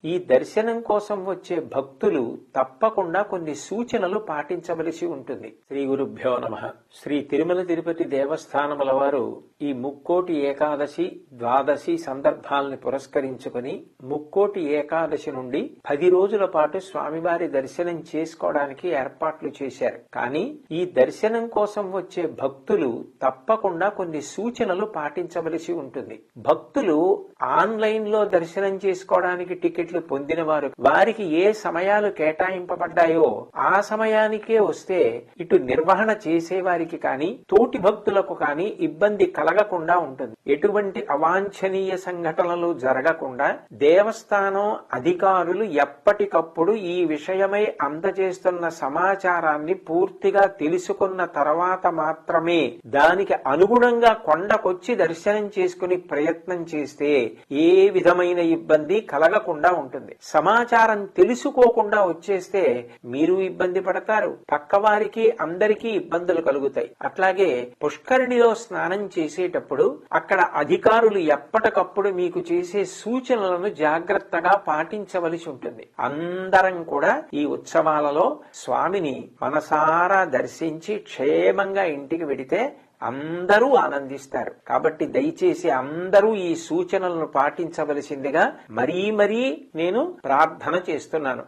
ఈ దర్శనం కోసం వచ్చే భక్తులు తప్పకుండా కొన్ని సూచనలు పాటించవలసి ఉంటుంది. శ్రీ గురుభ్యో నమః. శ్రీ తిరుమల తిరుపతి దేవస్థానముల వారు ఈ ముక్కోటి ఏకాదశి, ద్వాదశి సందర్భాలను పురస్కరించుకుని ముక్కోటి ఏకాదశి నుండి 10 రోజుల పాటు స్వామివారి దర్శనం చేసుకోవడానికి ఏర్పాట్లు చేశారు. కానీ ఈ దర్శనం కోసం వచ్చే భక్తులు తప్పకుండా కొన్ని సూచనలు పాటించవలసి ఉంటుంది. భక్తులు ఆన్లైన్ లో దర్శనం చేసుకోవడానికి టికెట్లు పొందిన వారికి ఏ సమయాలు కేటాయింపబడ్డాయో ఆ సమయానికే వస్తే ఇటు నిర్వహణ చేసేవారికి కానీ తోటి భక్తులకు కానీ ఇబ్బంది కలగకుండా ఉంటుంది. ఎటువంటి అవాంఛనీయ సంఘటనలు జరగకుండా దేవస్థానం అధికారులు ఎప్పటికప్పుడు ఈ విషయమై అందజేస్తున్న సమాచారాన్ని పూర్తిగా తెలుసుకున్న తర్వాత మాత్రమే దానికి అనుగుణంగా కొండకొచ్చి దర్శనం చేసుకుని ప్రయత్నం చేస్తే ఏ విధమైన ఇబ్బంది కలగకుండా ఉంటుంది. సమాచారం తెలుసుకోకుండా వచ్చేస్తే మీరు ఇబ్బంది పడతారు, పక్కవారికి అందరికీ ఇబ్బందులు కలుగుతాయి. అట్లాగే పుష్కరిణిలో స్నానం చేసేటప్పుడు అక్కడ అధికారులు ఎప్పటికప్పుడు మీకు చేసే సూచనలను జాగ్రత్తగా పాటించవలసి ఉంటుంది. అందరం కూడా ఈ ఉత్సవాలలో స్వామిని మనసారా దర్శించి క్షేమంగా ఇంటికి వెడితే అందరూ ఆనందిస్తారు. కాబట్టి దయచేసి అందరూ ఈ సూచనలను పాటించవలసిందిగా మరీ నేను ప్రార్థన చేస్తున్నాను.